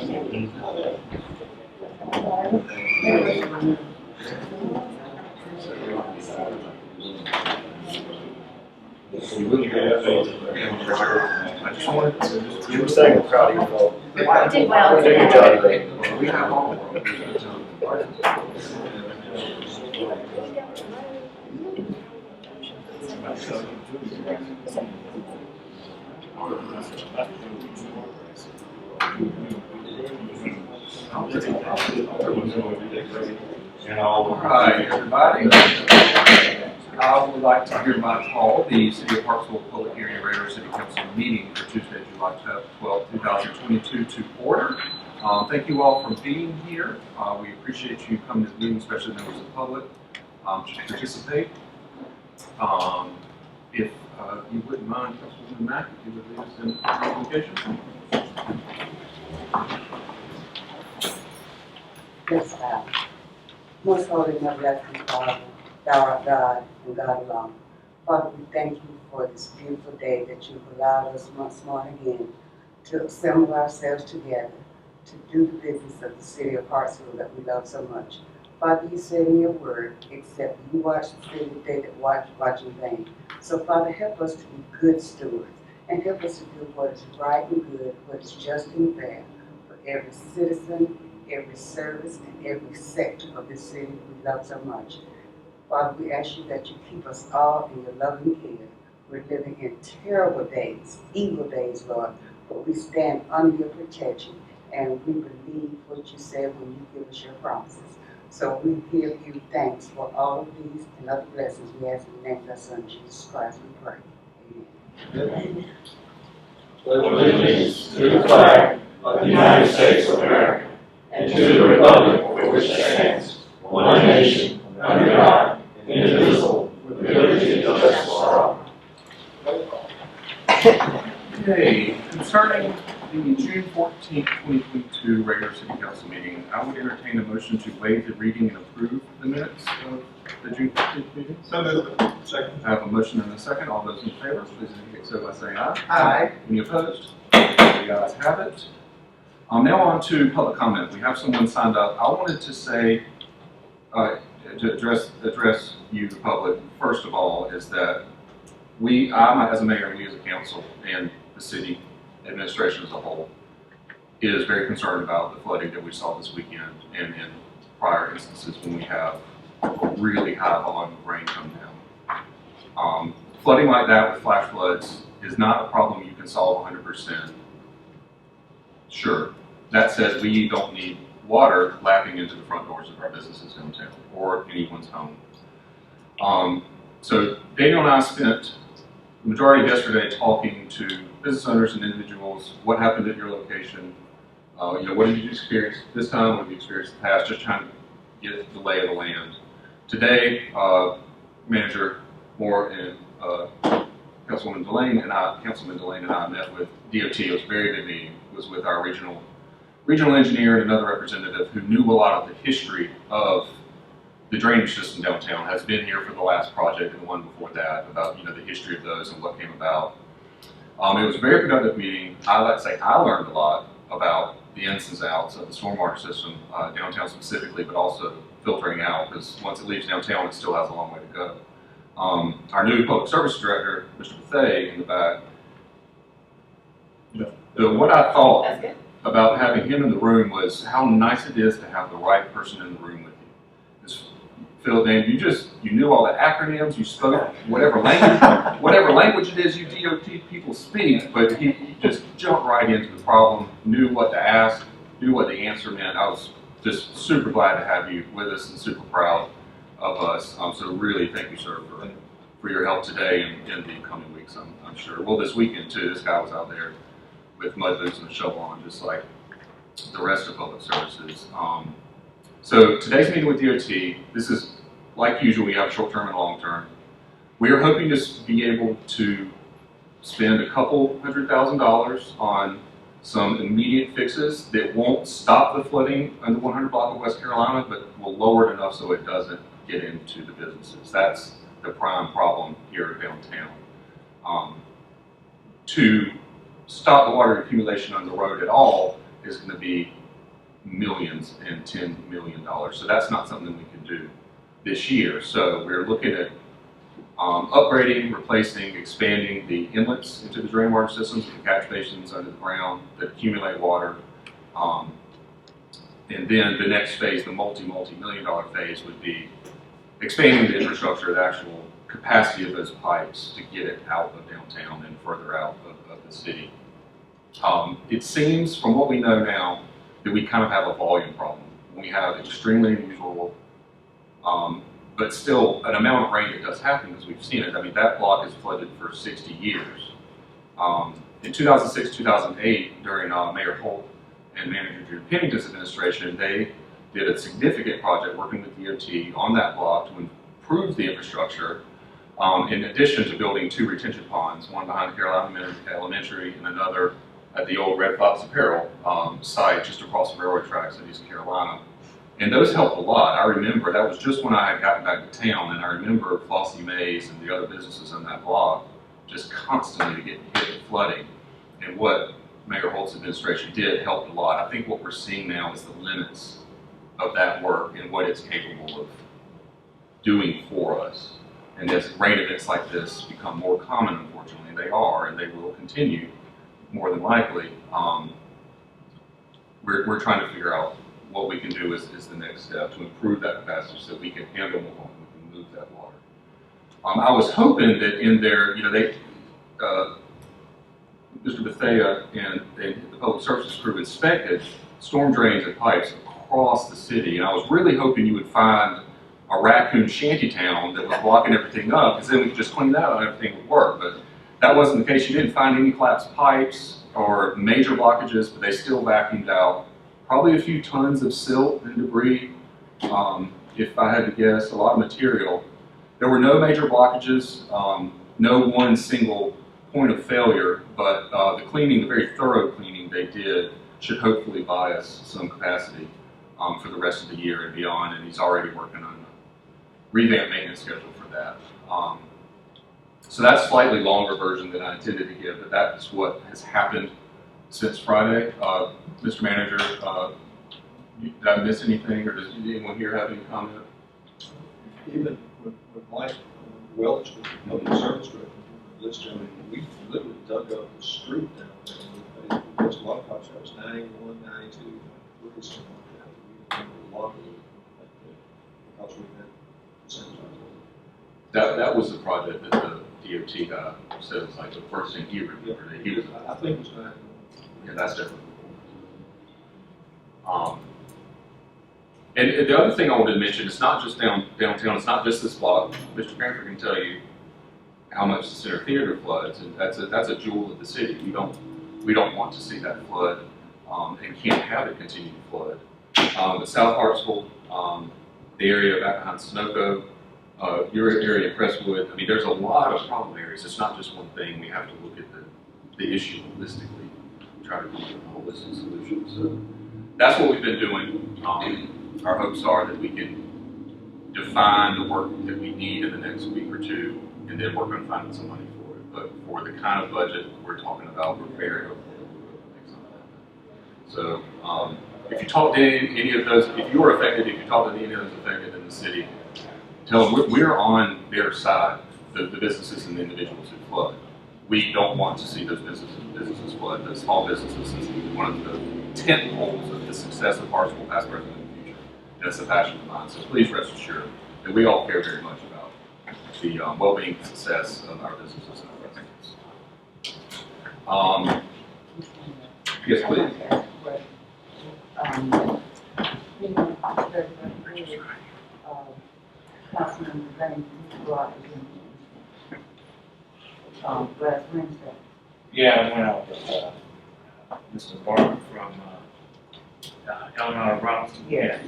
I just wanted to just give a second, proud of you, Paul. Did well. Did a good job today. We have all All right, everybody. I would like to hereby call the City of Hartsville Public Hearing and Regular City Council meeting for Tuesday, July 12, 2022 to order. Thank you all for being here. We appreciate you coming to the meeting, especially members of the public, to participate. If you wouldn't mind, Councilwoman Mack, if you would lead us in communication. Yes, God. Most holy and everlasting Father, thou art God and God alone. Father, we thank you for this beautiful day that you've allowed us once more again to assemble ourselves together to do the business of the city of Hartsville that we love so much. Father, you said in your word, except you watch the city, they that watch in vain. So Father, help us to be good stewards and help us to do what is right and good, what is just and fair for every citizen, every service, and every sector of this city we love so much. Father, we ask you that you keep us all in your loving care. We're living in terrible days, evil days, Lord, but we stand under your protection, and we believe what you said when you give us your promises. So we give you thanks for all of these and other blessings we ask in the name of our Son, Jesus Christ, we pray. Amen. Pledge allegiance to the flag of the United States of America and to the republic for which it stands, one nation, under God, indivisible, with liberty and justice for all. Okay, concerning the June 14th, 2022 regular city council meeting, I would entertain a motion to waive the reading and approve the minutes of the June 14th meeting. So moved. Second. I have a motion and a second. All those in favor, please indicate so by saying aye. Aye. Any opposed? The ayes have it. Now on to public comment. We have someone signed up. I wanted to say, to address you, the public, first of all, is that I, as a mayor, and we as a council, and the city administration as a whole, is very concerned about the flooding that we saw this weekend and in prior instances when we have really high volume of rain come down. Flooding like that with flash floods is not a problem you can solve 100%. Sure. That said, we don't need water lapping into the front doors of our businesses downtown or anyone's home. So Daniel and I spent the majority of yesterday talking to business owners and individuals. What happened at your location? What did you experience this time? What have you experienced in the past? Just trying to get the lay of the land. Today, Manager Moore and Councilman Delane and I met with DOT. It was a very good meeting. It was with our regional engineer and another representative who knew a lot of the history of the drainage system downtown. Has been here for the last project and the one before that, about the history of those and what came about. It was a very productive meeting. I like to say I learned a lot about the ins and outs of the stormwater system downtown specifically, but also filtering out, because once it leaves downtown, it still has a long way to go. Our new public service director, Mr. Bethay, in the back. What I thought about having him in the room was how nice it is to have the right person in the room with you. Phil, Dan, you knew all the acronyms, you spoke whatever language it is you DOT people speak, but he just jumped right into the problem, knew what to ask, knew what the answer meant. I was just super glad to have you with us and super proud of us. So really, thank you, sir, for your help today and in the coming weeks, I'm sure. Well, this weekend too, this guy was out there with mud boots and a shovel on, just like the rest of public services. So today's meeting with DOT, this is like usual, we have short-term and long-term. We are hoping to be able to spend a couple $100,000 on some immediate fixes that won't stop the flooding on the 100 block of West Carolina, but will lower it enough so it doesn't get into the businesses. That's the prime problem here downtown. To stop the water accumulation on the road at all is going to be millions and $10 million. So that's not something we can do this year. So we're looking at upgrading, replacing, expanding the inlets into the drain water systems, the catch basins under the ground that accumulate water. And then the next phase, the multi-million dollar phase, would be expanding the infrastructure, the actual capacity of those pipes to get it out of downtown and further out of the city. It seems, from what we know now, that we kind of have a volume problem. We have extremely unusual, but still an amount of rain that does happen, because we've seen it. I mean, that block is flooded for 60 years. In 2006, 2008, during Mayor Holt and Manager Drew Pennington's administration, they did a significant project working with DOT on that block to improve the infrastructure, in addition to building 2 retention ponds, one behind Carolina Elementary and another at the old Red Fox Apparel site just across the railroad tracks in East Carolina. And those helped a lot. I remember, that was just when I had gotten back to town, and I remember Flossie Mays and the other businesses on that block just constantly getting hit with flooding. And what Mayor Holt's administration did helped a lot. I think what we're seeing now is the limits of that work and what it's capable of doing for us. And as rain events like this become more common, unfortunately, they are, and they will continue more than likely, we're trying to figure out what we can do is the next step to improve that capacity so we can handle more, we can move that water. I was hoping that in their, Mr. Bethea and the public services crew inspected storm drains and pipes across the city, and I was really hoping you would find a raccoon shantytown that was blocking everything up, because then we could just clean that out and everything would work. But that wasn't the case. You didn't find any collapsed pipes or major blockages, but they still vacuumed out probably a few tons of silt and debris. If I had to guess, a lot of material. There were no major blockages, no one single point of failure, but the cleaning, the very thorough cleaning they did, should hopefully buy us some capacity for the rest of the year and beyond, and he's already working on a revamped maintenance schedule for that. So that's slightly longer version than I intended to give, but that's what has happened since Friday. Mr. Manager, did I miss anything, or does anyone here have any comment? Even with Mike Welch, with the public service director, list, I mean, we literally dug up the street down there. We just a lot of cops, that was 91, 92, 93, something like that. We did a lot of it because we had concerns about it. That was the project that the DOT guy said was like the first thing he remembered. He was, I think it was 91. yeah, that's different. And the other thing I wanted to mention, it's not just downtown, it's not just this block. Mr. Cranford can tell you how much the Center Theater floods, and that's a jewel of the city. We don't want to see that flood, and can't have it continue to flood. But South Hartsville, the area back behind Sunoco, your area in Crestwood, I mean, there's a lot of problem areas. It's not just one thing. We have to look at the issue holistically, try to come up with a holistic solution. So that's what we've been doing. Our hopes are that we can define the work that we need in the next week or two, and then we're going to find some money for it. But for the kind of budget we're talking about, we're very hopeful that we'll be able to make something happen. So if you talk to any of those, if you were affected, if you talk to any of those affected in the city, tell them we're on their side, the businesses and the individuals who flood. We don't want to see those businesses flood. The small businesses is one of the tent poles of the success of Hartsville, past, present, and future. And it's a passion of mine. So please rest assured that we all care very much about the well-being and success of our businesses and our residents. Yes, please. Councilman Lane, you brought it in last Wednesday. Yeah, I went out with Mr. Barber from Eleanor Robinson. Yeah.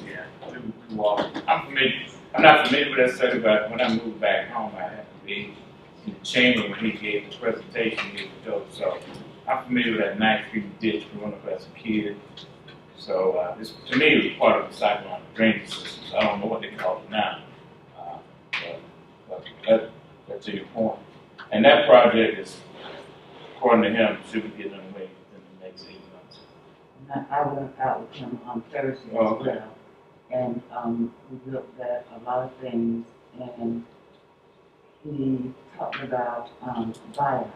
I'm not familiar with that study, but when I moved back home, I had to be in the chamber when he gave the presentation years ago. So I'm familiar with that 9th Street ditch growing up as a kid. So this, to me, it was part of the cyclone drainage system. So I don't know what they call it now. But that's to your point. And that project is, according to him, should be getting underway within the next 8 months. I went out with him on Thursday Oh, as okay. well. And, we looked at a lot of things and he talked about, buyouts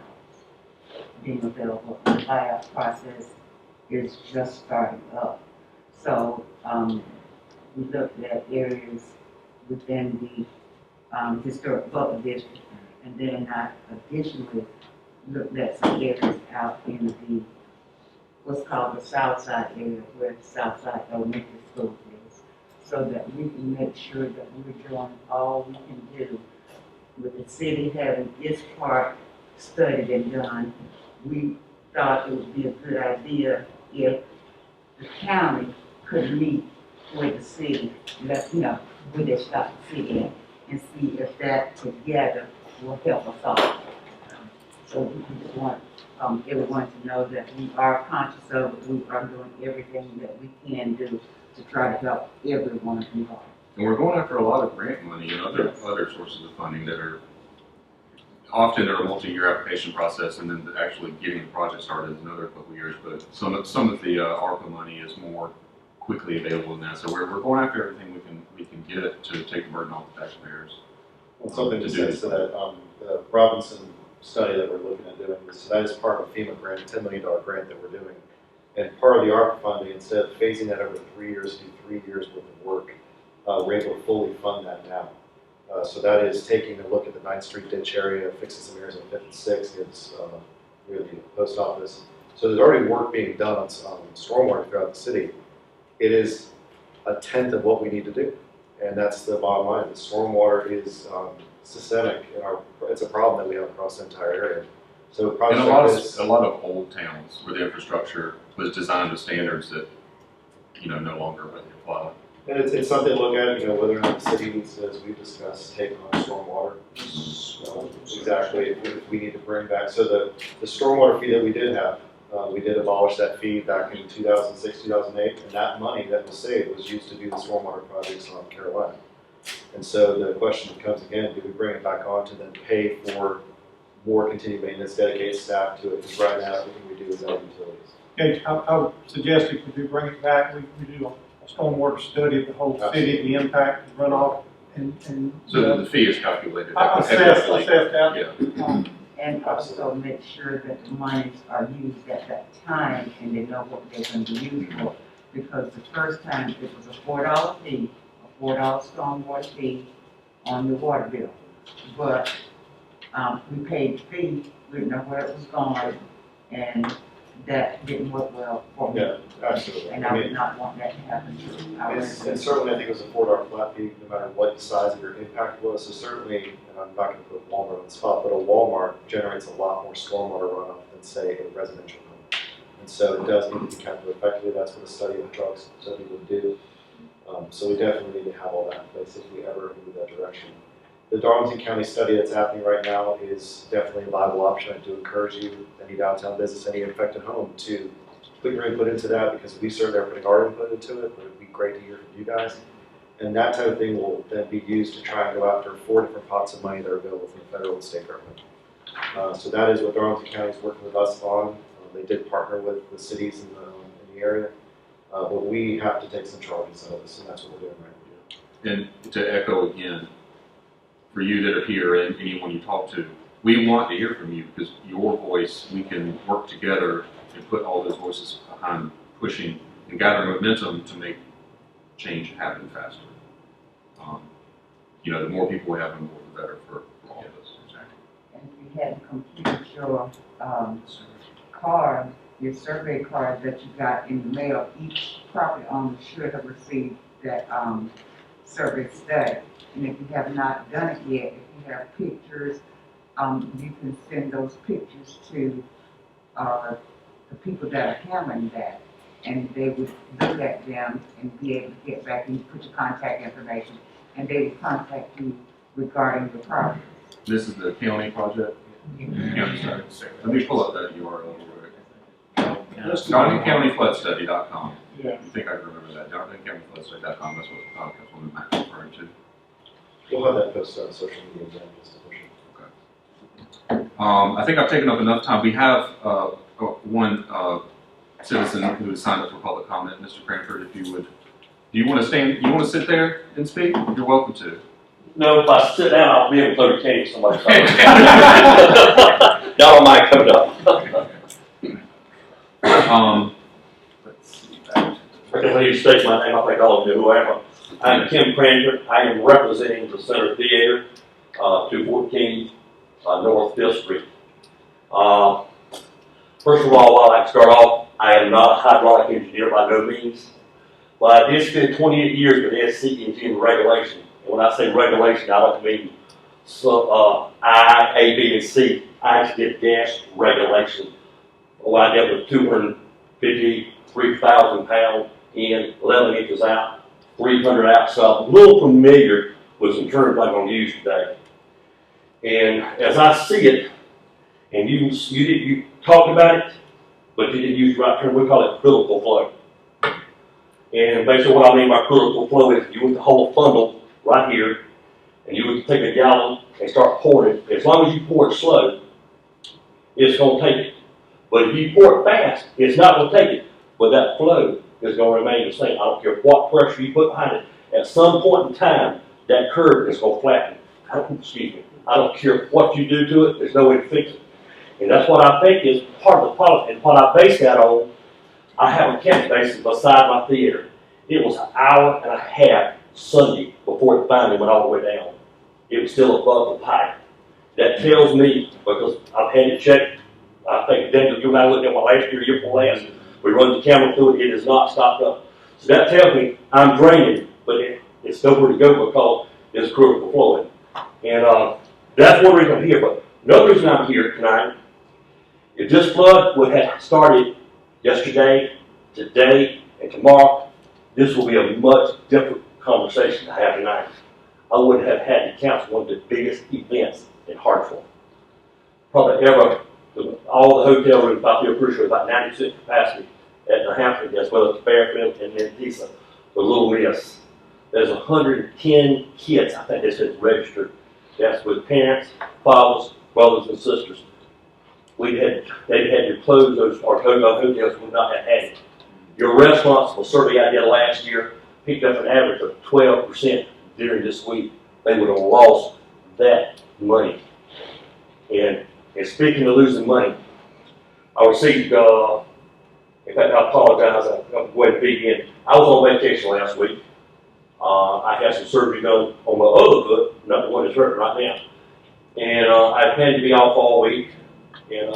being available. The buyout process is just starting up. So, we looked at areas within the, historic Butler district. And then I additionally looked at some areas out in the, what's called the South Side area, where the South Side Elementary School is, so that we can make sure that we're doing all we can do with the city having its part studied and done. We thought it would be a good idea if the county could meet with the city, let, you know, with their stop city in, and see if that together will help us all. So we just want, everyone to know that we are conscious of it, we are doing everything that we can do to try to help everyone involved. And we're going after a lot of grant money and other sources of funding that are often a multi-year application process, and then actually getting the project started is another couple of years. But some of the ARPA money is more quickly available than that. So we're going after everything we can get to take the burden off the taxpayers. Well, something to say to that, the Robinson study that we're looking at doing, so that is part of a FEMA grant, $10 million grant that we're doing. And part of the ARPA funding, instead of phasing that over 3 years, do 3 years worth of work, we're able to fully fund that now. So that is taking a look at the 9th Street ditch area, fixing some areas on 5th and 6th, it's near the post office. So there's already work being done on stormwater throughout the city. It is a tenth of what we need to do. And that's the bottom line. The stormwater is systemic, it's a problem that we have across the entire area. So And projects a lot of old towns where the infrastructure was designed to standards that, no longer really apply. and it's something to look at, whether or not the city needs to, as we've discussed, take on stormwater. Exactly, if we need to bring back, so the stormwater fee that we did have, we did abolish that fee back in 2006, 2008, and that money that was saved was used to do the stormwater projects on Carolina. And so the question becomes again, do we bring it back on to then pay for more continued maintenance, dedicate staff to it? Because right now, everything we do is out of utilities. Okay, I would suggest if we do bring it back, we do a stormwater study of the whole city, the impact, the runoff, and. So the fee is calculated. Assess that. Yeah. And also make sure that the monies are used at that time and they know what they're going to be used for. Because the first time it was a $4 fee, a $4 stormwater fee on your water bill. But we paid the fee, we didn't know where it was going, and that didn't work well for me. Yeah, absolutely. And I would not want that to happen to our And residents. certainly, I think it was a $4 flat fee, no matter what the size of your impact was. So certainly, and I'm not going to put Walmart on the spot, but a Walmart generates a lot more stormwater runoff than, say, a residential home. And so it does need to be counted effectively. That's what a study of the trucks study would do. So we definitely need to have all that in place if we ever move that direction. The Darlington County study that's happening right now is definitely a viable option. I do encourage you, any downtown business, any affected home, to put your input into that, because we certainly are putting our input into it, but it'd be great to hear from you guys. And that type of thing will then be used to try and go after 4 different pots of money that are available from the federal and state government. So that is what Darlington County is working with us on. They did partner with the cities in the area, but we have to take some charges out of this, and that's what we're doing right now. And to echo again, for you that are here and anyone you talk to, we want to hear from you, because your voice, we can work together and put all those voices behind pushing and gathering momentum to make change happen faster. The more people we have on board, the better for all of us. And if you hadn't completed your card, your survey card that you got in the mail, each property owner should have received that survey study. And if you have not done it yet, if you have pictures, you can send those pictures to the people that are handling that, and they would look at them and be able to get back and put your contact information, and they would contact you regarding your property. This is the county project? County study. Let me pull up that URL real quick. DarlingtonCountyFloodStudy.com. Yeah. You think I can remember that? DarlingtonCountyFloodStudy.com, that's what Councilwoman Mack was referring to. We'll have that posted on social media again, just to push it. I think I've taken up enough time. We have one citizen who has signed up for public comment, Mr. Cranford, if you would. Do you want to stand, you want to sit there and speak? You're welcome to. No, if I sit down, I'll be able to entertain somebody. Y'all don't mind coming up. Let's see. I can let you state my name. I think all of you know who I am. I'm Kim Cranford. I am representing the Center Theater, 214 North 5th Street. First of all, I'd like to start off, I am not a hydraulic engineer by no means, but I did spend 28 years with SCEG in regulation. And when I say regulation, I don't mean I, A, B, and C. I actually did gas regulation. Oh, I dealt with 253,000 pounds in, 11 inches out, 300 out. So I'm a little familiar with some terms I'm going to use today. And as I see it, and you talked about it, but you didn't use the right term. We call it critical flow. And basically what I mean by critical flow is you would hold a funnel right here, and you would take a gallon and start pouring it. As long as you pour it slow, it's going to take it. But if you pour it fast, it's not going to take it. But that flow is going to remain the same. I don't care what pressure you put behind it. At some point in time, that curve is going to flatten. I don't care what you do to it. There's no way to fix it. And that's what I think is part of the problem. And what I base that on, I have a catch basin beside my theater. It was an hour and a half Sunday before it finally went all the way down. It was still above the pipe. That tells me, because I've had to check, I think Daniel, you and I looked at my last year before last, we run the camera through it, it is not stopped up. So that tells me I'm draining, but it's nowhere to go because it's critical flowing. And that's one reason I'm here. But another reason I'm here tonight, if this flood would have started yesterday, today, and tomorrow, this will be a much different conversation to have tonight. I would have had to cancel one of the biggest events in Hartsville. Probably ever, all the hotel rooms out there, pretty sure about 90% capacity at the Hampton, as well as Fairfield and then Tisa, the Little Miss. There's 110 kids, I think they said, registered. That's with parents, fathers, brothers, and sisters. They had to close those, our hotels would not have had it. Your restaurants, the survey I did last year, picked up an average of 12% during this week. They would have lost that money. And speaking of losing money, I received, in fact, I apologize, I'm going to begin. I was on vacation last week. I had some surgery done on my other foot, not the one that's hurting right now. And I planned to be off all week. And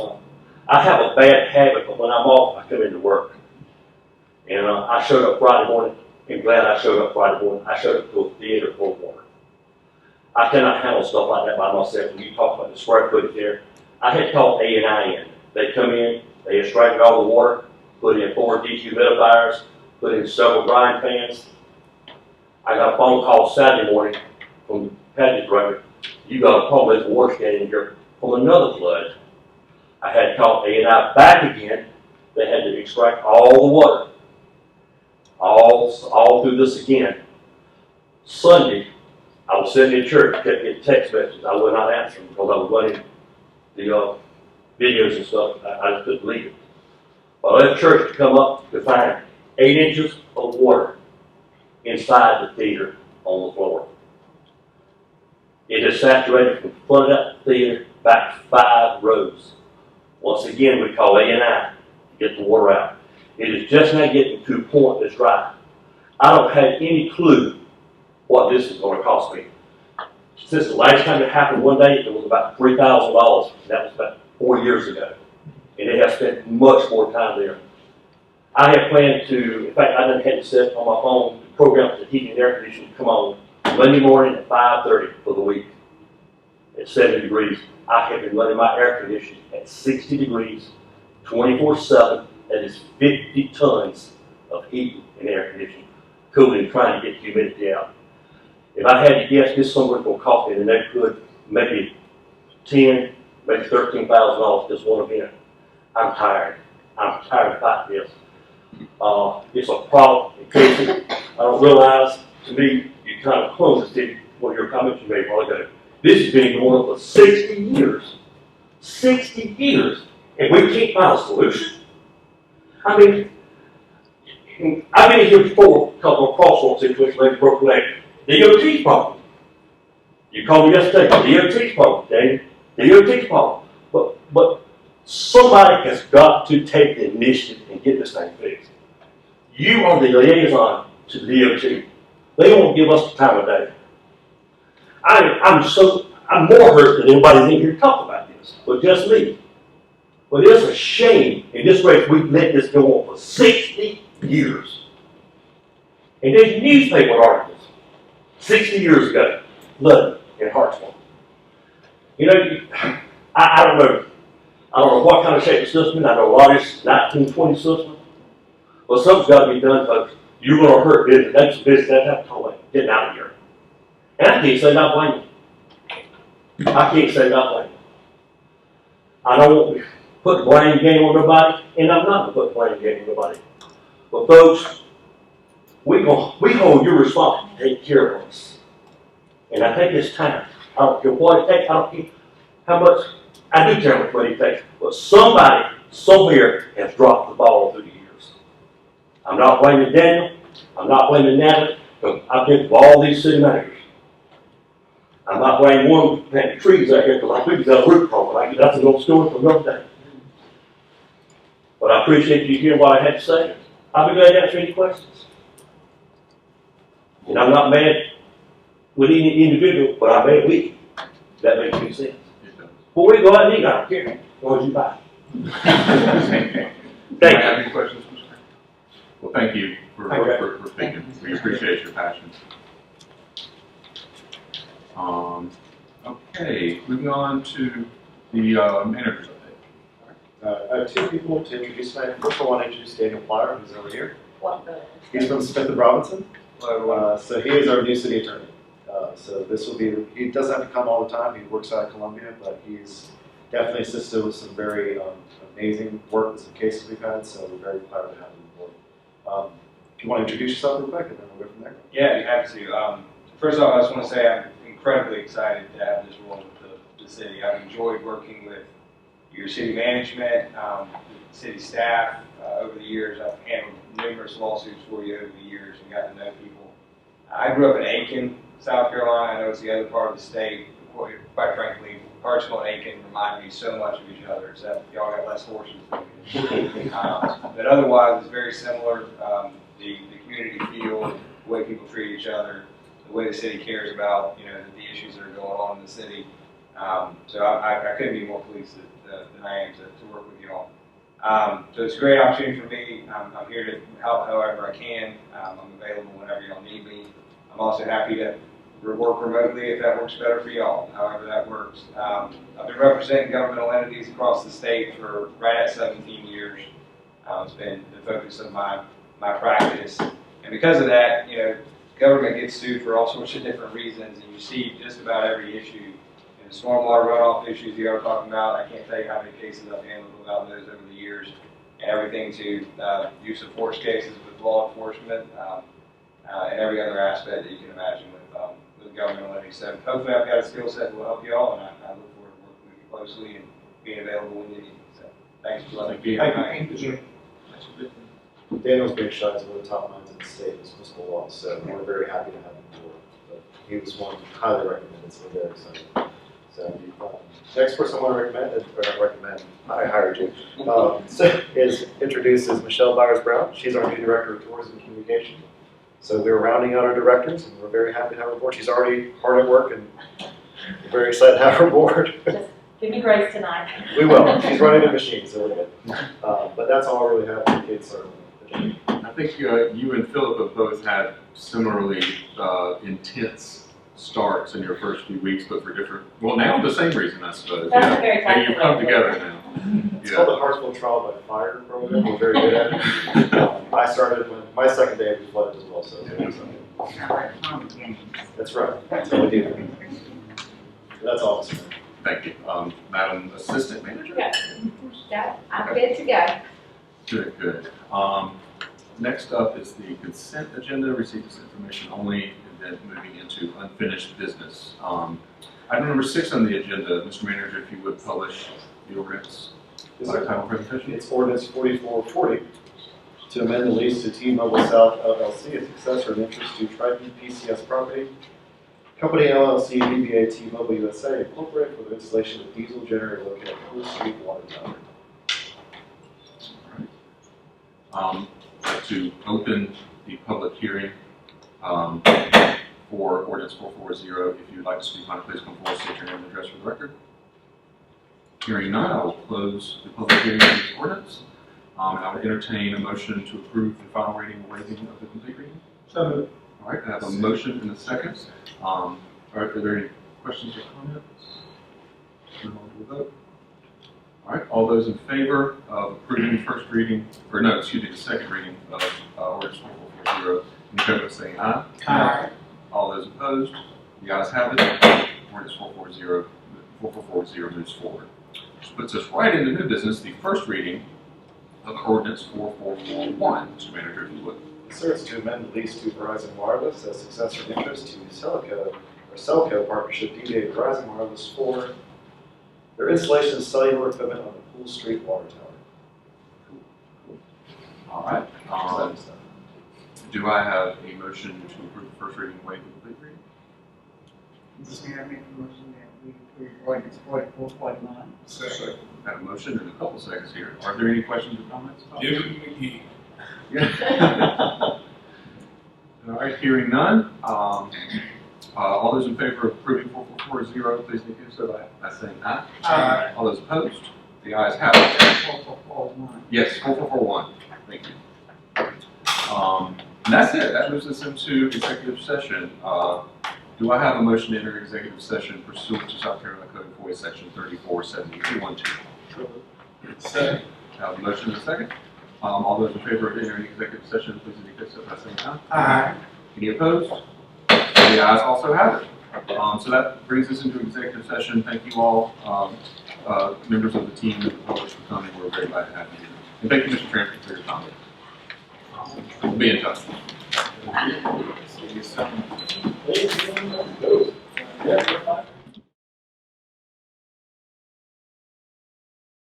I have a bad habit, but when I'm off, I come into work. And I showed up Friday morning, and glad I showed up Friday morning. I showed up to a theater full of water. I cannot handle stuff like that by myself. When you talk about the square footage there, I had called A&I in. They come in, they extracted all the water, put in 4 dehumidifiers, put in several drying fans. I got a phone call Saturday morning from the package director. You got a problem with the water standing here from another flood. I had called A&I back again. They had to extract all the water. All through this again. Sunday, I was sitting in church, kept getting text messages. I would not answer them because I was running the videos and stuff. I just couldn't believe it. But I left church to come up to find 8 inches of water inside the theater on the floor. It is saturated from the front of that theater back 5 rows. Once again, we call A&I to get the water out. It is just now getting to a point that's dry. I don't have any clue what this is going to cost me. Since the last time it happened one day, it was about $3,000. That was about 4 years ago. And it has spent much more time there. I have planned to, in fact, I done had to set on my phone the program the heating and air conditioning to come on Monday morning at 5:30 for the week at 70 degrees. I have been running my air conditioning at 60 degrees, 24/7. That is 50 tons of heat and air conditioning, cooling, trying to get humidity out. If I had to guess, this summer going to cost me in the neighborhood maybe maybe $13,000 just one event. I'm tired. I'm tired of fighting this. It's a problem in Casey. I don't realize, to me, you kind of close the city, one of your comments you made a while ago. This has been going on for 60 years. 60 years. And we can't find a solution. I mean, I've been here before, a couple of crosswalk situations, lady broke her leg. DOT's problem. You called me yesterday, DOT's problem, Dave. DOT's problem. But somebody has got to take the initiative and get this thing fixed. You are the liaison to the DOT. They won't give us the time of day. I'm more hurt than anybody in here to talk about this, but just me. But it's a shame in this race we've let this go on for 60 years. And there's newspaper articles 60 years ago, flooding in Hartsville. You know, I don't know. I don't know what kind of shape the system is. I know a lot of this 1920 system. But something's got to be done, folks. You're going to hurt business. That's business. That's the way. Getting out of here. And I can't say not blame you. I can't say not blame you. I don't want to put the blame game on nobody, and I'm not going to put the blame game on nobody. But folks, we hold you responsible to take care of us. And I think it's time. I don't care what it takes. I don't care how much. I do care how much money it takes. But somebody somewhere has dropped the ball through the years. I'm not blaming Daniel. I'm not blaming Natalie. Because I've been to all these city managers. I'm not blaming one planting trees out here because I think got a root problem. That's an old story from another day. But I appreciate you hearing what I had to say. I'll be glad to answer any questions. And I'm not mad with any individual, but I'm mad with you. That makes any sense. Well, we go out and eat. I don't care. As long as you buy. Thank you. Have any questions? Well, thank you for speaking. We appreciate your passion. Okay, moving on to the manager's update. I have two people to introduce tonight. First, I want to introduce Daniel Plyer, who's over here. Welcome. He's from Smith & Robinson. So he is our new city attorney. So this will be, he doesn't have to come all the time. He works out of Columbia, but he's definitely assisted with some very amazing work with some cases we've had. So we're very proud to have him on board. If you want to introduce yourself real quick, and then we'll go from there. Yeah, I'd be happy to. First off, I just want to say I'm incredibly excited to have this role with the city. I've enjoyed working with your city management, city staff over the years. I've handled numerous lawsuits for you over the years and got to know people. I grew up in Aiken, South Carolina. I know it's the other part of the state. Quite frankly, Hartsville and Aiken remind me so much of each other, except y'all got less horses than we do. But otherwise, it's very similar. The community feel, the way people treat each other, the way the city cares about the issues that are going on in the city. So I couldn't be more pleased than I am to work with you all. So it's a great opportunity for me. I'm here to help however I can. I'm available whenever y'all need me. I'm also happy to work remotely if that works better for y'all, however that works. I've been representing governmental entities across the state for right at 17 years. It's been the focus of my practice. And because of that, government gets sued for all sorts of different reasons, and you see just about every issue. The stormwater runoff issues you are talking about, I can't tell you how many cases I've handled about those over the years, and everything to use of force cases with law enforcement, and every other aspect that you can imagine with governmental entities. So hopefully I've got a skill set that will help you all, and I look forward to working with you closely and being available when you need me. So thanks for letting me be here. Daniel's been shot as one of the top minds in the state in municipal law, so we're very happy to have him on board. But he was one highly recommended, so we're very excited. So next person I want to recommend, I hired you, is Michelle Byers-Brown. She's our new Director of Tourism and Communication. So we're rounding out our directors, and we're very happy to have her aboard. She's already hard at work, and we're very excited to have her aboard. Just give me grace tonight. We will. She's running the machine, so we're good. But that's all I really have for kids. I think you and Philip have both had similarly intense starts in your first few weeks, but for different, well, now the same reason, I suppose. That's a very and you've come together now. It's called the Hartsville Trial by Fire program. We're very good at it. I started when my second day was flooded as well, so that's right. That's how we do. That's awesome. Thank you. Madam Assistant Manager? Yeah, I'm good to go. Good. Next up is the consent agenda. Receive this information only, and then moving into unfinished business. Item number 6 on the agenda, Mr. Manager, if you would publish the ordinance by title presentation. It's ordinance 4440, to amend the lease to T-Mobile South LLC, a successor in interest to Triton PCS Property Company LLC, DBA T-Mobile USA Incorporated, for the installation of diesel generator located at Pool Street Water Tower. I'd like to open the public hearing for ordinance 440. If you'd like to speak on it, please come forward, state your name and address for the record. Hearing none, I will close the public hearing on this ordinance. And I would entertain a motion to approve the final reading and waiving of the complete reading. So moved. All right, I have a motion and a second. All right, are there any questions or comments? Move on to the vote. All right, all those in favor of approving the first reading, or no, excuse me, the second reading of ordinance 4440, in favor of saying aye. Aye. All those opposed, the ayes have it. Ordinance 4440 moves forward. Which puts us right into new business, the first reading of ordinance 4441. Mr. Manager, if you would. Sir, it's to amend the lease to Verizon Wireless as successor in interest to Cellco Partnership, DBA Verizon Wireless, for their installation of cellular equipment on the Pool Street Water Tower. All right. Do I have a motion to approve the first reading and waive the complete reading? Mr. Mayor, I make a motion that we approve ordinance 4441. Second. I have a motion and a couple seconds here. Are there any questions or comments? Give it to McGee. All right, hearing none. All those in favor of approving 4440, please indicate so by saying aye. Aye. All those opposed? The ayes have it. 4441. Yes, 4441. Thank you. And that's it. That moves us into executive session. Do I have a motion to enter executive session pursuant to South Carolina Code Enforcement Section 347212? Second. I have a motion and a second. All those in favor of entering executive session, please indicate so by saying aye. Aye. Any opposed? The ayes also have it. So that brings us into executive session. Thank you all, members of the team and the public for coming. We're very glad to have you here. And thank you, Mr. Trampton, for your comment. We'll be in touch.